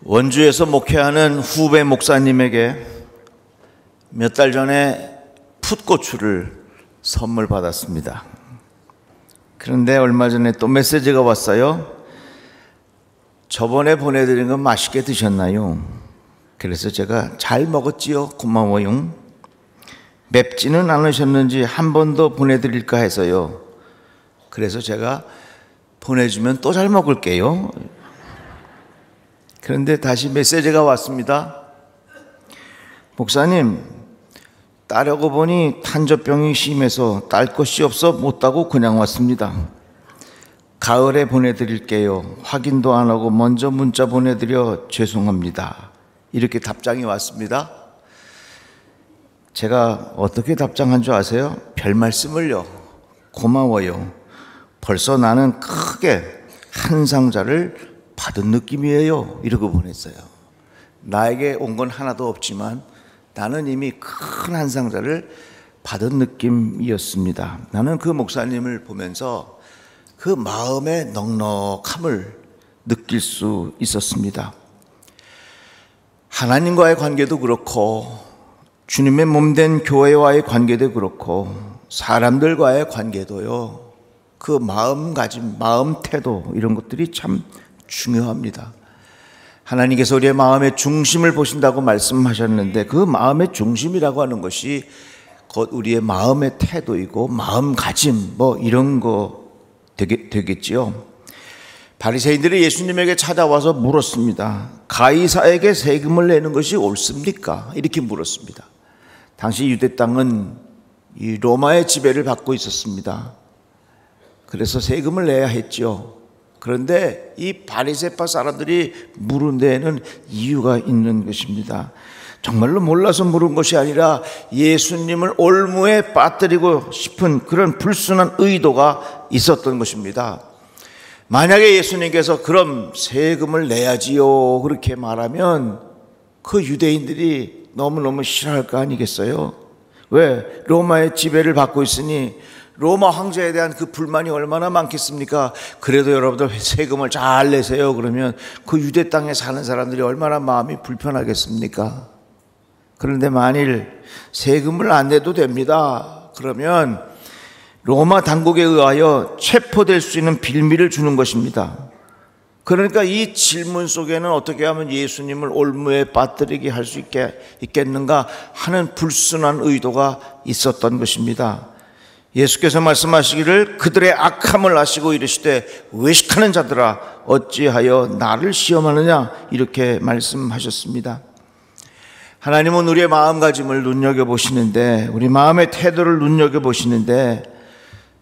원주에서 목회하는 후배 목사님에게 몇 달 전에 풋고추를 선물 받았습니다. 그런데 얼마 전에 또 메시지가 왔어요. 저번에 보내드린 건 맛있게 드셨나요? 그래서 제가 잘 먹었지요, 고마워요. 맵지는 않으셨는지 한 번 더 보내드릴까 해서요. 그래서 제가 보내주면 또 잘 먹을게요. 그런데 다시 메시지가 왔습니다. 목사님, 따려고 보니 탄저병이 심해서 딸 것이 없어 못 따고 그냥 왔습니다. 가을에 보내드릴게요. 확인도 안 하고 먼저 문자 보내드려 죄송합니다. 이렇게 답장이 왔습니다. 제가 어떻게 답장한 줄 아세요? 별 말씀을요. 고마워요. 벌써 나는 크게 한 상자를 받은 느낌이에요. 이러고 보냈어요. 나에게 온 건 하나도 없지만 나는 이미 큰 한 상자를 받은 느낌이었습니다. 나는 그 목사님을 보면서 그 마음의 넉넉함을 느낄 수 있었습니다. 하나님과의 관계도 그렇고 주님의 몸된 교회와의 관계도 그렇고 사람들과의 관계도요. 그 마음가짐, 마음 태도 이런 것들이 참 중요합니다. 하나님께서 우리의 마음의 중심을 보신다고 말씀하셨는데 그 마음의 중심이라고 하는 것이 곧 우리의 마음의 태도이고 마음가짐 뭐 이런 거 되겠지요. 바리새인들이 예수님에게 찾아와서 물었습니다. 가이사에게 세금을 내는 것이 옳습니까? 이렇게 물었습니다. 당시 유대 땅은 이 로마의 지배를 받고 있었습니다. 그래서 세금을 내야 했죠. 그런데 이 바리새파 사람들이 물은 데에는 이유가 있는 것입니다. 정말로 몰라서 물은 것이 아니라 예수님을 올무에 빠뜨리고 싶은 그런 불순한 의도가 있었던 것입니다. 만약에 예수님께서 그럼 세금을 내야지요 그렇게 말하면 그 유대인들이 너무너무 싫어할 거 아니겠어요? 왜? 로마의 지배를 받고 있으니 로마 황제에 대한 그 불만이 얼마나 많겠습니까? 그래도 여러분들 세금을 잘 내세요 그러면 그 유대 땅에 사는 사람들이 얼마나 마음이 불편하겠습니까? 그런데 만일 세금을 안 내도 됩니다. 그러면 로마 당국에 의하여 체포될 수 있는 빌미를 주는 것입니다. 그러니까 이 질문 속에는 어떻게 하면 예수님을 올무에 빠뜨리게 할 수 있겠는가 하는 불순한 의도가 있었던 것입니다. 예수께서 말씀하시기를 그들의 악함을 아시고 이르시되 외식하는 자들아 어찌하여 나를 시험하느냐 이렇게 말씀하셨습니다. 하나님은 우리의 마음가짐을 눈여겨보시는데 우리 마음의 태도를 눈여겨보시는데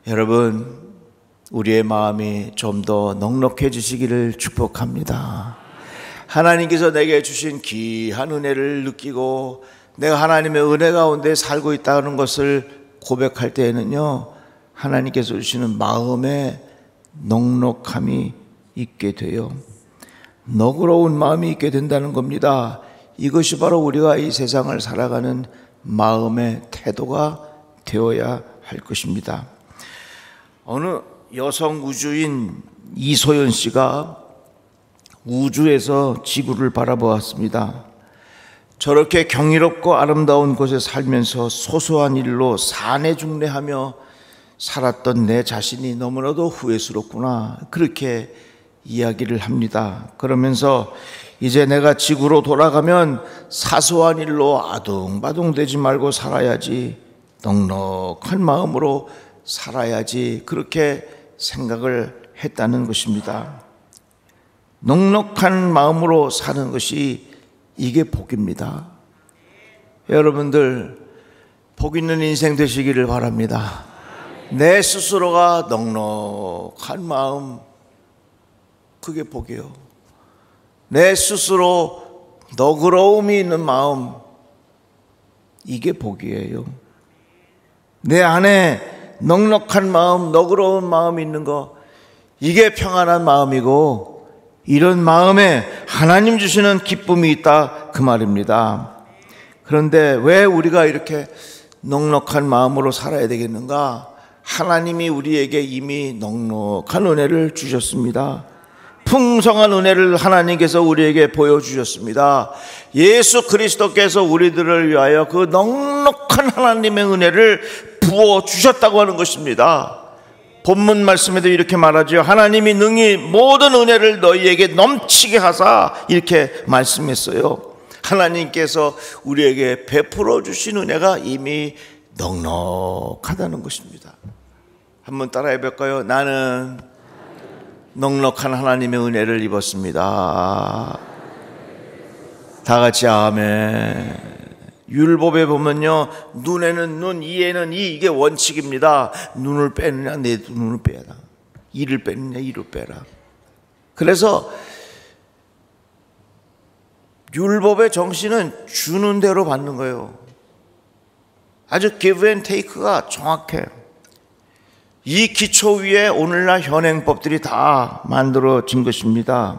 여러분 우리의 마음이 좀 더 넉넉해지시기를 축복합니다. 하나님께서 내게 주신 귀한 은혜를 느끼고 내가 하나님의 은혜 가운데 살고 있다는 것을 고백할 때에는요 하나님께서 주시는 마음에 넉넉함이 있게 돼요. 너그러운 마음이 있게 된다는 겁니다. 이것이 바로 우리가 이 세상을 살아가는 마음의 태도가 되어야 할 것입니다. 어느 여성 우주인 이소연 씨가 우주에서 지구를 바라보았습니다. 저렇게 경이롭고 아름다운 곳에 살면서 소소한 일로 사내중내하며 살았던 내 자신이 너무나도 후회스럽구나 그렇게 이야기를 합니다. 그러면서 이제 내가 지구로 돌아가면 사소한 일로 아둥바둥대지 말고 살아야지 넉넉한 마음으로 살아야지 그렇게 생각을 했다는 것입니다. 넉넉한 마음으로 사는 것이 이게 복입니다. 여러분들 복 있는 인생 되시기를 바랍니다. 내 스스로가 넉넉한 마음 그게 복이에요. 내 스스로 너그러움이 있는 마음 이게 복이에요. 내 안에 넉넉한 마음 너그러운 마음이 있는 거 이게 평안한 마음이고 이런 마음에 하나님 주시는 기쁨이 있다 그 말입니다. 그런데 왜 우리가 이렇게 넉넉한 마음으로 살아야 되겠는가? 하나님이 우리에게 이미 넉넉한 은혜를 주셨습니다. 풍성한 은혜를 하나님께서 우리에게 보여주셨습니다. 예수 그리스도께서 우리들을 위하여 그 넉넉한 하나님의 은혜를 부어주셨다고 하는 것입니다. 본문 말씀에도 이렇게 말하죠. 하나님이 능히 모든 은혜를 너희에게 넘치게 하사, 이렇게 말씀했어요. 하나님께서 우리에게 베풀어 주신 은혜가 이미 넉넉하다는 것입니다. 한번 따라해 볼까요? 나는 넉넉한 하나님의 은혜를 입었습니다. 다 같이 아멘. 율법에 보면요, 눈에는 눈, 이에는 이, 이게 원칙입니다. 눈을 빼느냐 내 눈을 빼라, 이를 빼느냐 이를 빼라. 그래서 율법의 정신은 주는 대로 받는 거예요. 아주 give and take가 정확해. 이 기초 위에 오늘날 현행법들이 다 만들어진 것입니다.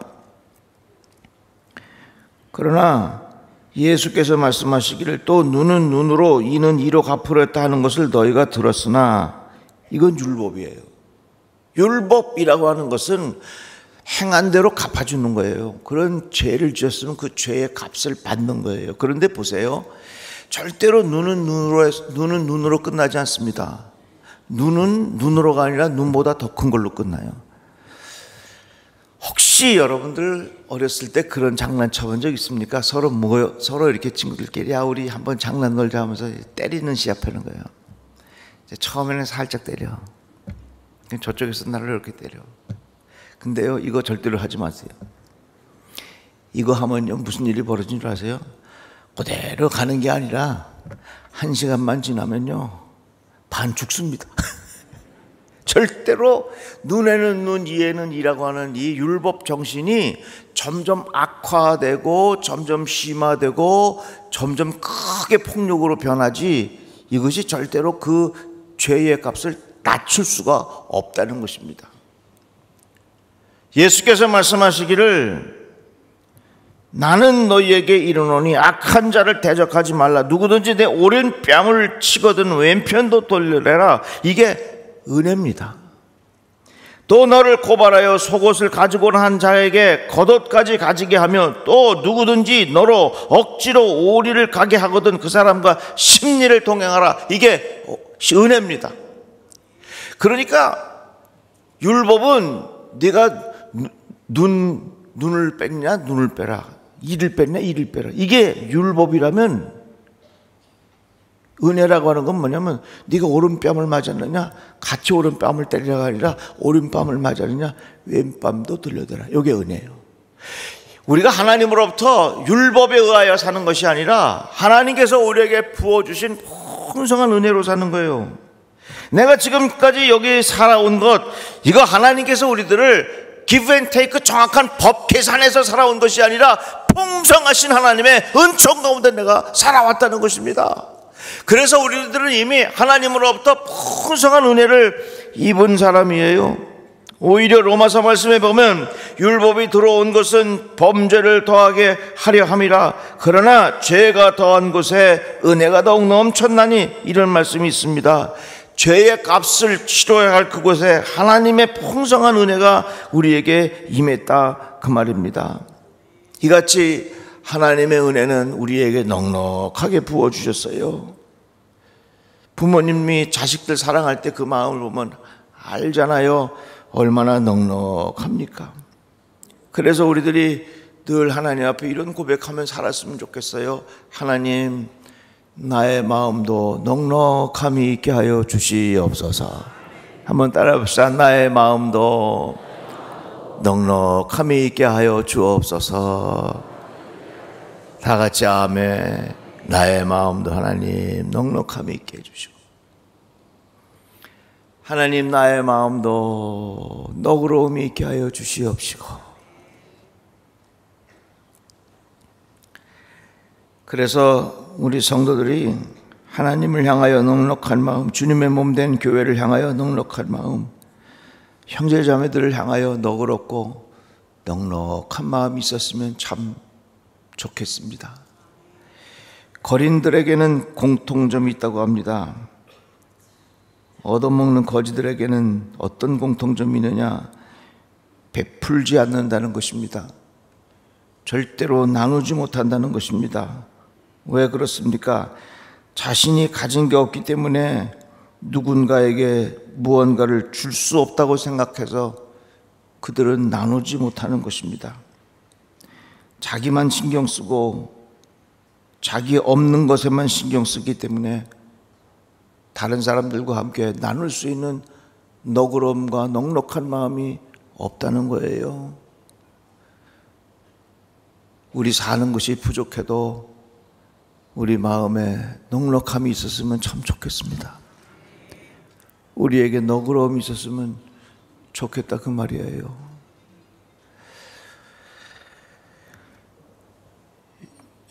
그러나 예수께서 말씀하시기를 또 눈은 눈으로 이는 이로 갚으려 했다 하는 것을 너희가 들었으나 이건 율법이에요. 율법이라고 하는 것은 행한 대로 갚아주는 거예요. 그런 죄를 지었으면 그 죄의 값을 받는 거예요. 그런데 보세요, 절대로 눈은 눈으로 끝나지 않습니다. 눈은 눈으로가 아니라 눈보다 더 큰 걸로 끝나요. 혹시 여러분들 어렸을 때 그런 장난 쳐본 적 있습니까? 서로 이렇게 친구들끼리 야 우리 한번 장난 놀자 하면서 때리는 시합하는 거예요. 이제 처음에는 살짝 때려. 저쪽에서 나를 이렇게 때려. 근데요, 이거 절대로 하지 마세요. 이거 하면요 무슨 일이 벌어진 줄 아세요? 그대로 가는 게 아니라 1시간만 지나면요 반 죽습니다. 절대로 눈에는 눈, 이에는 이라고 하는 이 율법 정신이 점점 악화되고 점점 심화되고 점점 크게 폭력으로 변하지, 이것이 절대로 그 죄의 값을 낮출 수가 없다는 것입니다. 예수께서 말씀하시기를 나는 너희에게 이르노니 악한 자를 대적하지 말라. 누구든지 내 오른 뺨을 치거든 왼편도 돌려내라. 이게 은혜입니다. 또 너를 고발하여 속옷을 가지고 온 한 자에게 겉옷까지 가지게 하며 또 누구든지 너로 억지로 오리를 가게 하거든 그 사람과 심리를 동행하라. 이게 은혜입니다. 그러니까 율법은 네가 눈을 뺐냐 눈을 빼라, 이를 뺐냐 이를 빼라. 이게 율법이라면 은혜라고 하는 건 뭐냐면 네가 오른뺨을 맞았느냐 같이 오른뺨을 때리라가 아니라 오른뺨을 맞았느냐 왼뺨도 들려대라. 이게 은혜예요. 우리가 하나님으로부터 율법에 의하여 사는 것이 아니라 하나님께서 우리에게 부어주신 풍성한 은혜로 사는 거예요. 내가 지금까지 여기 살아온 것, 이거 하나님께서 우리들을 give and take 정확한 법 계산에서 살아온 것이 아니라 풍성하신 하나님의 은총 가운데 내가 살아왔다는 것입니다. 그래서 우리들은 이미 하나님으로부터 풍성한 은혜를 입은 사람이에요. 오히려 로마서 말씀에 보면 율법이 들어온 것은 범죄를 더하게 하려 함이라. 그러나 죄가 더한 곳에 은혜가 더욱 넘쳤나니, 이런 말씀이 있습니다. 죄의 값을 치러야 할 그곳에 하나님의 풍성한 은혜가 우리에게 임했다, 그 말입니다. 이같이 하나님의 은혜는 우리에게 넉넉하게 부어주셨어요. 부모님이 자식들 사랑할 때 그 마음을 보면 알잖아요. 얼마나 넉넉합니까? 그래서 우리들이 늘 하나님 앞에 이런 고백하면 살았으면 좋겠어요. 하나님, 나의 마음도 넉넉함이 있게 하여 주시옵소서. 한번 따라해 봅시다. 나의 마음도 넉넉함이 있게 하여 주옵소서. 다 같이 아멘. 나의 마음도 하나님 넉넉함이 있게 해주시고, 하나님 나의 마음도 너그러움이 있게 하여 주시옵시고. 그래서 우리 성도들이 하나님을 향하여 넉넉한 마음, 주님의 몸된 교회를 향하여 넉넉한 마음, 형제자매들을 향하여 너그럽고 넉넉한 마음이 있었으면 참 좋겠습니다. 거린들에게는 공통점이 있다고 합니다. 얻어먹는 거지들에게는 어떤 공통점이 있느냐? 베풀지 않는다는 것입니다. 절대로 나누지 못한다는 것입니다. 왜 그렇습니까? 자신이 가진 게 없기 때문에 누군가에게 무언가를 줄 수 없다고 생각해서 그들은 나누지 못하는 것입니다. 자기만 신경 쓰고 자기 없는 것에만 신경 쓰기 때문에 다른 사람들과 함께 나눌 수 있는 너그러움과 넉넉한 마음이 없다는 거예요. 우리 사는 것이 부족해도 우리 마음에 넉넉함이 있었으면 참 좋겠습니다. 우리에게 너그러움이 있었으면 좋겠다 그 말이에요.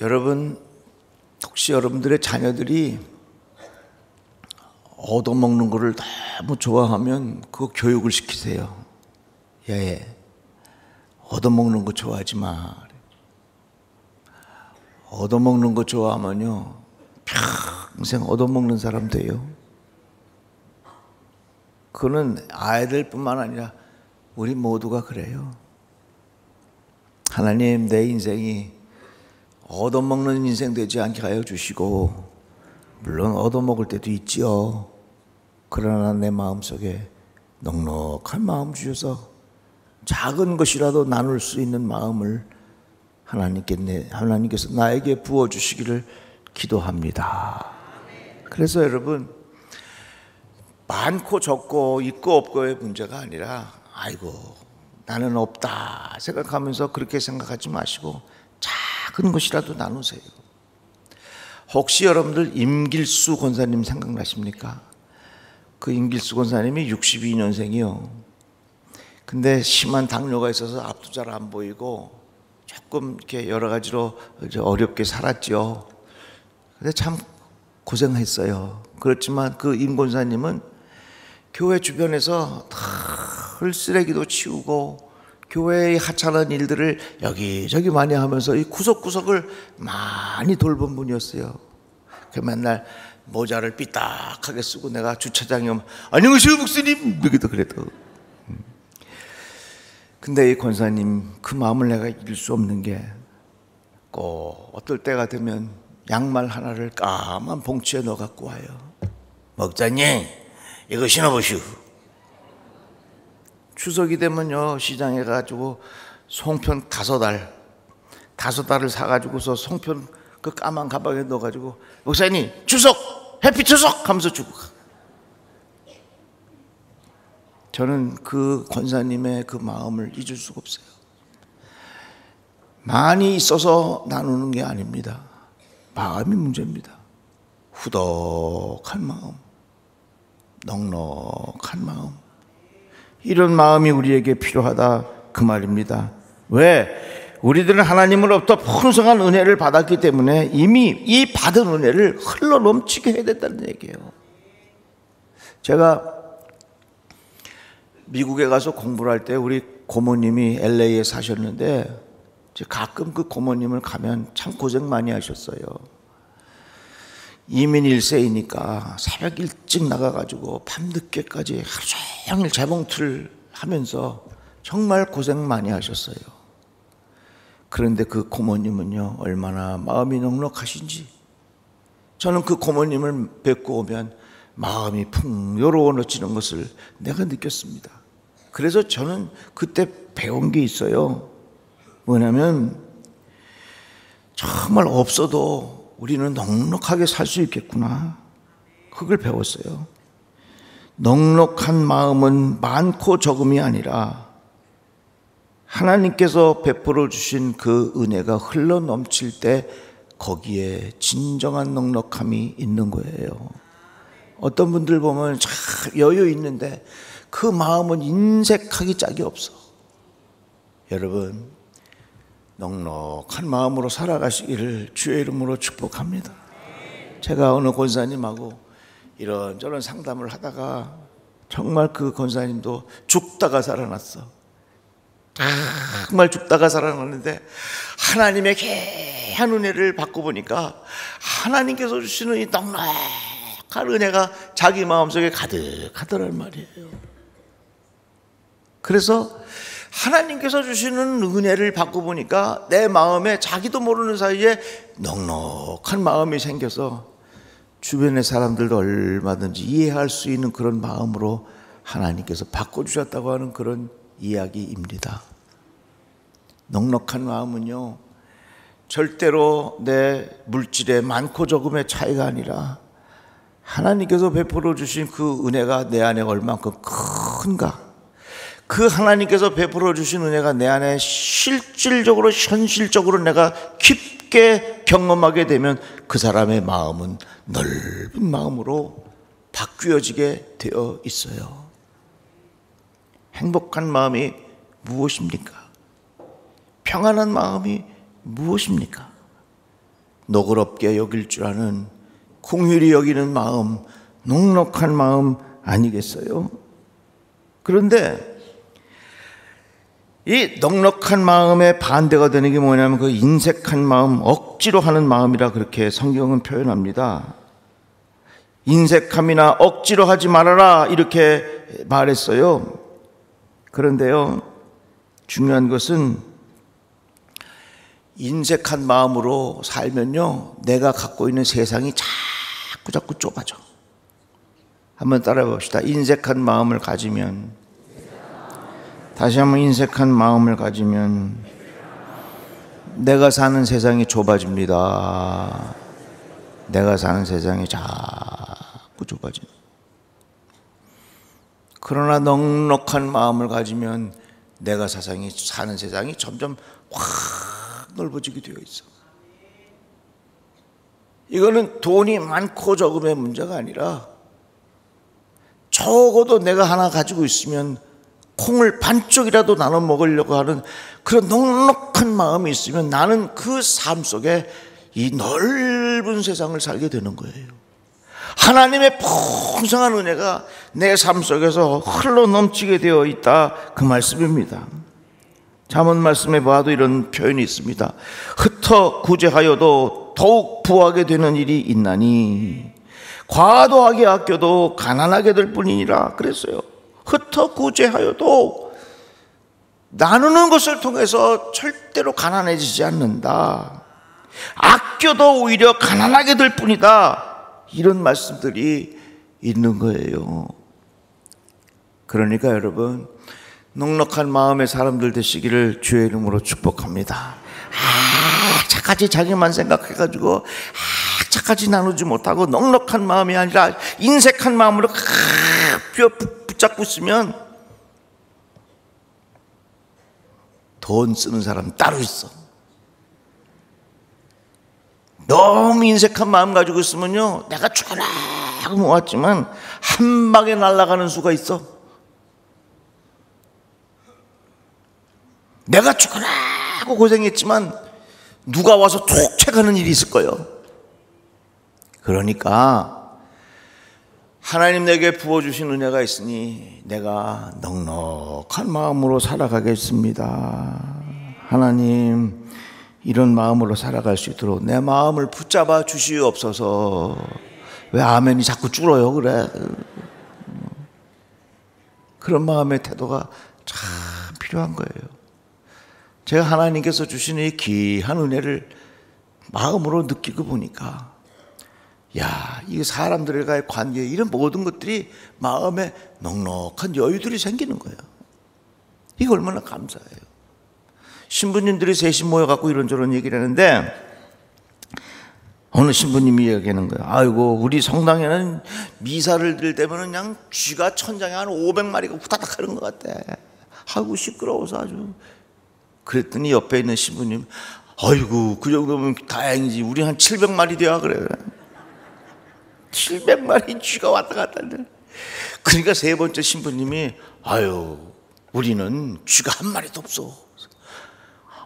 여러분, 혹시 여러분들의 자녀들이 얻어먹는 거를 너무 좋아하면 그 교육을 시키세요. 얘 얻어먹는 거 좋아하지 마. 얻어먹는 거 좋아하면요 평생 얻어먹는 사람 돼요. 그거는 아이들뿐만 아니라 우리 모두가 그래요. 하나님, 내 인생이 얻어먹는 인생 되지 않게 하여 주시고, 물론 얻어먹을 때도 있지요. 그러나 내 마음속에 넉넉한 마음 주셔서 작은 것이라도 나눌 수 있는 마음을 하나님께서 나에게 부어주시기를 기도합니다. 그래서 여러분, 많고 적고 있고 없고의 문제가 아니라 아이고 나는 없다 생각하면서 그렇게 생각하지 마시고 작은 것이라도 나누세요. 혹시 여러분들 임길수 권사님 생각나십니까? 그 임길수 권사님이 62년생이요. 근데 심한 당뇨가 있어서 앞도 잘 안 보이고 조금 이렇게 여러 가지로 어렵게 살았죠. 근데 참 고생했어요. 그렇지만 그 임 권사님은 교회 주변에서 늘 쓰레기도 치우고 교회의 하찮은 일들을 여기저기 많이 하면서 이 구석구석을 많이 돌본 분이었어요. 그 맨날 모자를 삐딱하게 쓰고 내가 주차장에 오면 안녕하세요 목사님 여기도 그래도. 근데 이 권사님 그 마음을 내가 이길 수 없는 게 꼭 어떨 때가 되면 양말 하나를 까만 봉투에 넣어 갖고 와요. 목사님 이거 신어보시오. 추석이 되면요 시장에 가지고 송편 5알을 사가지고서 송편 그 까만 가방에 넣어가지고 목사님 추석 해피 추석 하면서 주고 가. 저는 그 권사님의 그 마음을 잊을 수가 없어요. 많이 있어서 나누는 게 아닙니다. 마음이 문제입니다. 후덕한 마음, 넉넉한 마음, 이런 마음이 우리에게 필요하다 그 말입니다. 왜? 우리들은 하나님으로부터 풍성한 은혜를 받았기 때문에 이미 이 받은 은혜를 흘러넘치게 해야 된다는 얘기예요. 제가 미국에 가서 공부를 할 때 우리 고모님이 LA에 사셨는데 가끔 그 고모님을 가면 참 고생 많이 하셨어요. 이민 1세이니까 새벽 일찍 나가가지고 밤늦게까지 하루 종일 재봉틀 하면서 정말 고생 많이 하셨어요. 그런데 그 고모님은요 얼마나 마음이 넉넉하신지 저는 그 고모님을 뵙고 오면 마음이 풍요로워지는 것을 내가 느꼈습니다. 그래서 저는 그때 배운 게 있어요. 뭐냐면 정말 없어도 우리는 넉넉하게 살 수 있겠구나. 그걸 배웠어요. 넉넉한 마음은 많고 적음이 아니라 하나님께서 베풀어 주신 그 은혜가 흘러 넘칠 때 거기에 진정한 넉넉함이 있는 거예요. 어떤 분들 보면 참 여유 있는데 그 마음은 인색하기 짝이 없어. 여러분 넉넉한 마음으로 살아가시기를 주의 이름으로 축복합니다. 제가 어느 권사님하고 이런저런 상담을 하다가 정말 그 권사님도 죽다가 살아났어. 정말 죽다가 살아났는데 하나님의 귀한 은혜를 받고 보니까 하나님께서 주시는 이 넉넉한 은혜가 자기 마음속에 가득하더란 말이에요. 그래서 하나님께서 주시는 은혜를 받고 보니까 내 마음에 자기도 모르는 사이에 넉넉한 마음이 생겨서 주변의 사람들도 얼마든지 이해할 수 있는 그런 마음으로 하나님께서 바꿔주셨다고 하는 그런 이야기입니다. 넉넉한 마음은요, 절대로 내 물질의 많고 적음의 차이가 아니라 하나님께서 베풀어 주신 그 은혜가 내 안에 얼만큼 큰가, 그 하나님께서 베풀어 주신 은혜가 내 안에 실질적으로 현실적으로 내가 깊게 경험하게 되면 그 사람의 마음은 넓은 마음으로 바뀌어지게 되어 있어요. 행복한 마음이 무엇입니까? 평안한 마음이 무엇입니까? 너그럽게 여길 줄 아는, 긍휼히 여기는 마음, 넉넉한 마음 아니겠어요? 그런데 이 넉넉한 마음의 반대가 되는 게 뭐냐면 그 인색한 마음, 억지로 하는 마음이라 그렇게 성경은 표현합니다. 인색함이나 억지로 하지 말아라 이렇게 말했어요. 그런데요, 중요한 것은 인색한 마음으로 살면요, 내가 갖고 있는 세상이 자꾸 좁아져. 한번 따라해 봅시다. 인색한 마음을 가지면, 다시 한번 인색한 마음을 가지면 내가 사는 세상이 좁아집니다. 내가 사는 세상이 자꾸 좁아집니다. 그러나 넉넉한 마음을 가지면 내가 사는 세상이 점점 확 넓어지게 되어 있어. 이거는 돈이 많고 적음의 문제가 아니라 적어도 내가 하나 가지고 있으면 콩을 반쪽이라도 나눠 먹으려고 하는 그런 넉넉한 마음이 있으면 나는 그 삶 속에 이 넓은 세상을 살게 되는 거예요. 하나님의 풍성한 은혜가 내 삶 속에서 흘러 넘치게 되어 있다, 그 말씀입니다. 잠언 말씀에 봐도 이런 표현이 있습니다. 흩어 구제하여도 더욱 부하게 되는 일이 있나니 과도하게 아껴도 가난하게 될 뿐이니라 그랬어요. 흩어 구제하여도 나누는 것을 통해서 절대로 가난해지지 않는다. 아껴도 오히려 가난하게 될 뿐이다. 이런 말씀들이 있는 거예요. 그러니까 여러분, 넉넉한 마음의 사람들 되시기를 주의 이름으로 축복합니다. 차까지 자기만 생각해가지고 차까지 나누지 못하고 넉넉한 마음이 아니라 인색한 마음으로 붙잡고 있으면 돈 쓰는 사람 따로 있어. 너무 인색한 마음 가지고 있으면요, 내가 죽어라 하고 모았지만 한 방에 날아가는 수가 있어. 내가 죽어라 하고 고생했지만 누가 와서 툭 채가는 일이 있을 거예요. 그러니까 하나님 내게 부어주신 은혜가 있으니 내가 넉넉한 마음으로 살아가겠습니다. 하나님, 이런 마음으로 살아갈 수 있도록 내 마음을 붙잡아 주시옵소서. 왜 아멘이 자꾸 줄어요? 그래. 그런 마음의 태도가 참 필요한 거예요. 제가 하나님께서 주시는 이 귀한 은혜를 마음으로 느끼고 보니까, 야, 이 사람들과의 관계, 이런 모든 것들이 마음에 넉넉한 여유들이 생기는 거예요. 이거 얼마나 감사해요. 신부님들이 셋이 모여갖고 이런저런 얘기를 하는데, 어느 신부님이 얘기하는 거예요. 아이고, 우리 성당에는 미사를 드릴 때면 그냥 쥐가 천장에 한 500마리가 후다닥 하는 것 같대. 아이고, 시끄러워서 아주. 그랬더니 옆에 있는 신부님, 아이고, 그 정도면 다행이지. 우리 한 700마리 돼야 그래. 700마리 쥐가 왔다 갔다 한다. 그러니까 세 번째 신부님이, 아유, 우리는 쥐가 한 마리도 없어.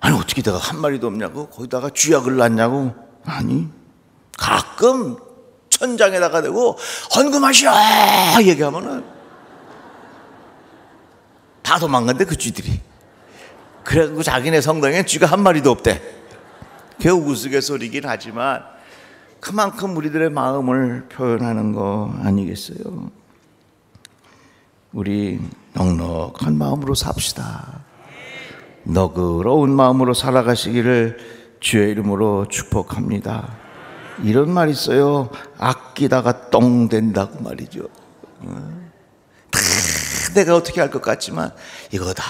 아니, 어떻게 내가 한 마리도 없냐고? 거기다가 쥐약을 놨냐고? 아니, 가끔 천장에다가 대고 헌금하시오 얘기하면은 다 도망간대, 그 쥐들이. 그래가지고 자기네 성당에 쥐가 한 마리도 없대. 겨우 우스갯소리긴 하지만 그만큼 우리들의 마음을 표현하는 거 아니겠어요? 우리 넉넉한 마음으로 삽시다. 너그러운 마음으로 살아가시기를 주의 이름으로 축복합니다. 이런 말 있어요. 아끼다가 똥 된다고 말이죠. 다 내가 어떻게 할 것 같지만 이거다.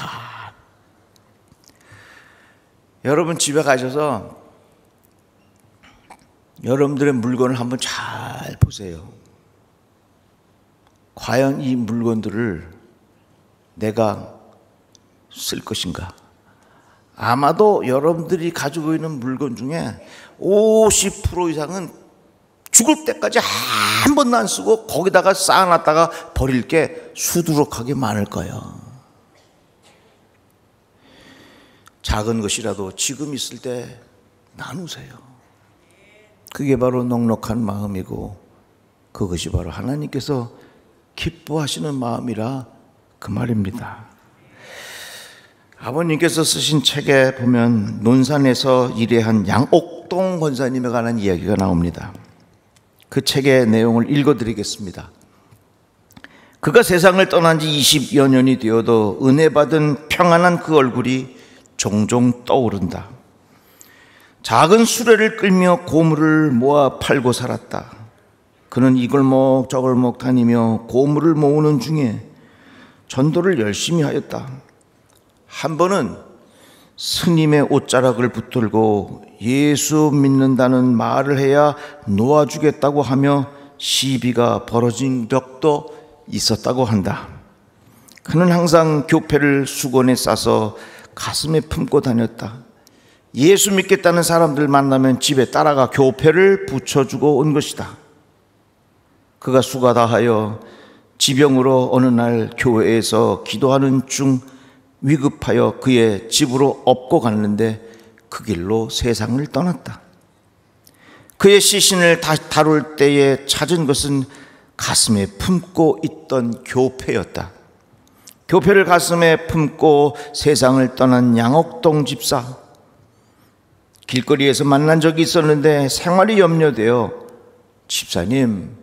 여러분 집에 가셔서 여러분들의 물건을 한번 잘 보세요. 과연 이 물건들을 내가 쓸 것인가? 아마도 여러분들이 가지고 있는 물건 중에 50% 이상은 죽을 때까지 한 번도 안 쓰고 거기다가 쌓아놨다가 버릴 게 수두룩하게 많을 거예요. 작은 것이라도 지금 있을 때 나누세요. 그게 바로 넉넉한 마음이고 그것이 바로 하나님께서 기뻐하시는 마음이라 그 말입니다. 아버님께서 쓰신 책에 보면 논산에서 일해한 양옥동 권사님에 관한 이야기가 나옵니다. 그 책의 내용을 읽어드리겠습니다. 그가 세상을 떠난 지 20여 년이 되어도 은혜 받은 평안한 그 얼굴이 종종 떠오른다. 작은 수레를 끌며 고물을 모아 팔고 살았다. 그는 이 골목 저 골목 다니며 고물을 모으는 중에 전도를 열심히 하였다. 한 번은 스님의 옷자락을 붙들고 예수 믿는다는 말을 해야 놓아주겠다고 하며 시비가 벌어진 적도 있었다고 한다. 그는 항상 교패를 수건에 싸서 가슴에 품고 다녔다. 예수 믿겠다는 사람들 만나면 집에 따라가 교패를 붙여주고 온 것이다. 그가 수가 다하여 지병으로 어느 날 교회에서 기도하는 중 위급하여 그의 집으로 업고 갔는데 그 길로 세상을 떠났다. 그의 시신을 다룰 때에 찾은 것은 가슴에 품고 있던 교패였다. 교패를 가슴에 품고 세상을 떠난 양옥동 집사. 길거리에서 만난 적이 있었는데 생활이 염려되어 집사님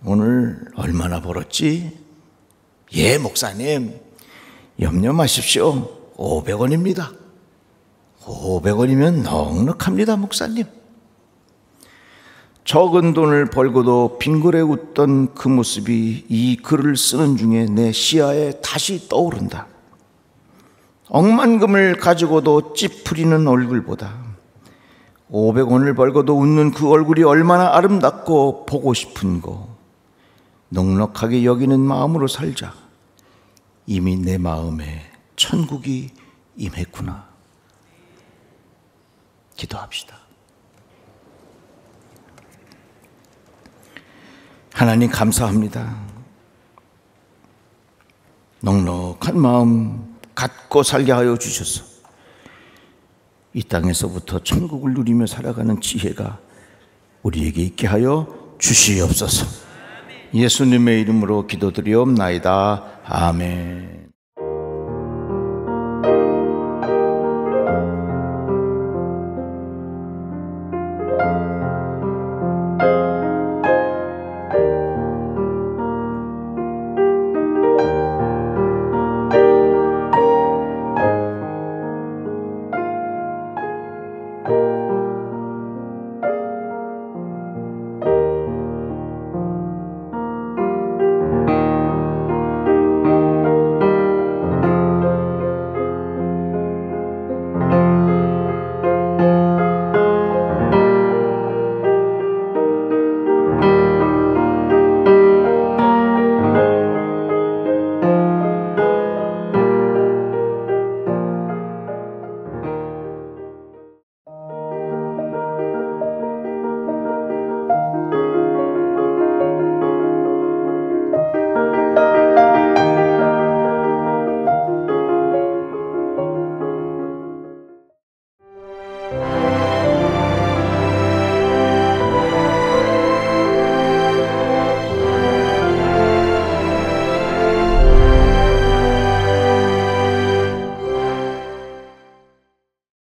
오늘 얼마나 벌었지? 예 목사님 염려 마십시오. 500원입니다. 500원이면 넉넉합니다 목사님. 적은 돈을 벌고도 빙그레 웃던 그 모습이 이 글을 쓰는 중에 내 시야에 다시 떠오른다. 억만금을 가지고도 찌푸리는 얼굴보다 500원을 벌고도 웃는 그 얼굴이 얼마나 아름답고 보고 싶은고. 넉넉하게 여기는 마음으로 살자. 이미 내 마음에 천국이 임했구나. 기도합시다. 하나님 감사합니다. 넉넉한 마음 갖고 살게 하여 주셔서 이 땅에서부터 천국을 누리며 살아가는 지혜가 우리에게 있게 하여 주시옵소서. 예수님의 이름으로 기도드리옵나이다. 아멘.